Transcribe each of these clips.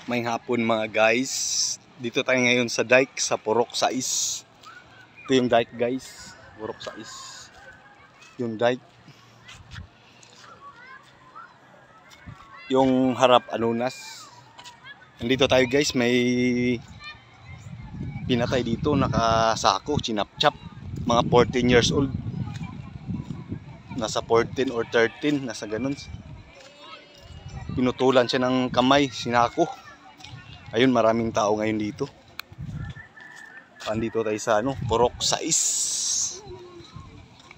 May hapon mga guys. Dito tayo ngayon sa dike sa Purok 6. Ito yung dike guys. Purok 6. Yung dike. Yung harap Alunas. Nandito tayo guys. May pinatay dito. Nakasako. Chinapchap. Mga 14 years old. Nasa 14 or 13. Nasa ganun. Pinutulan siya ng kamay. Sinako. Ayun, maraming tao ngayon dito. Andito tayo sa Purok 6.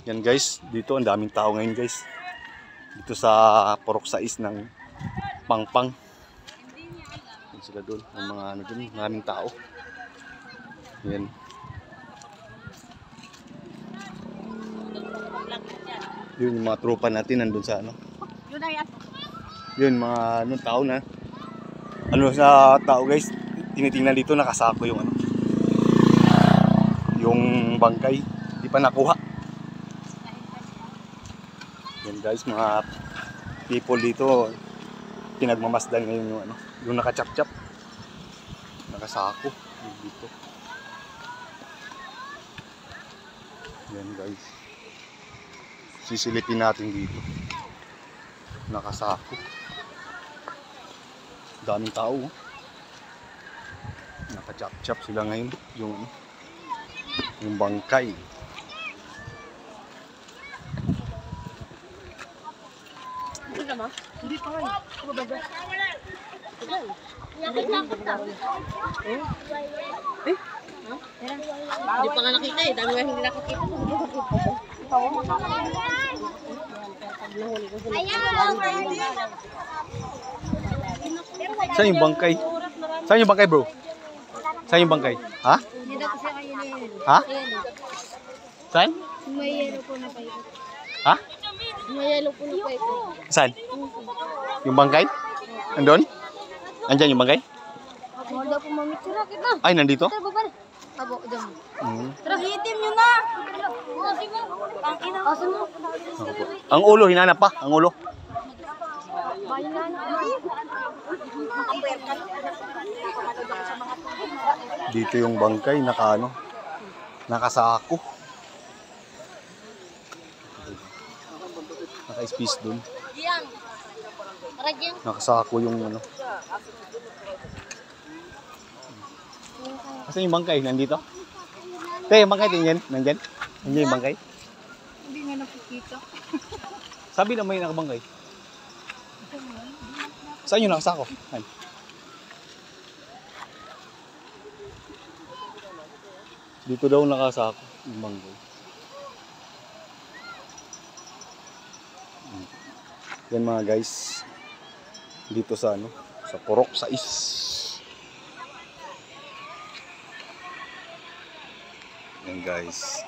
Yan guys, dito ang daming tao ngayon guys. Dito sa Purok 6 ng Pangpang. Yan sila doon, ang mga dun, maraming tao. Yan. Yun yung mga tropa natin nandun sa Yun mga tao na. Sa tao guys, tinitingnan dito nakasako yung bangkay, di pa nakuha. Yan guys, mga people dito pinagmamasdan ngayon yung nakachap-chap, nakasako dito. Yan guys, sisilipin natin dito, nakasako. Daming tao. Nakachap-chap sila ngayon. Yung bangkay. Hindi pa nga. Hindi pa nga nakita eh. Dami nga hindi nakakita. Saan yung bangkay? Saan yung bangkay bro? Saan yung bangkay? Ha? Ha? Saan? May yellow po na paikot. Ha? May yellow po na paikot. Saan? Yung bangkay? Andun? Andyan yung bangkay? Huwag daw po mamitira kita. Ay, nandito? Tara, baba na. Abo, dyan. Tara. Hitim nyo na! Ang ina. Kaso mo. Ang ulo, hinanap pa. Ang ulo. Dito yung bangkay, nakasako. Naka-space dun. Nakasako yung Kasi yung bangkay, nandito? Te, yung bangkay, tingnan. Nandyan? Nandyan yung bangkay? Hindi nga nakikita. Sabi na may nakabangkay. Saan yung nakasako? Saan? Dito daw nakasako yung bangkay. Yan mga guys. Dito sa sa Purok 6. Yan guys.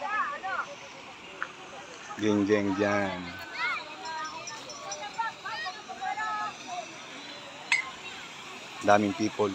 Geng dyan. Daming people.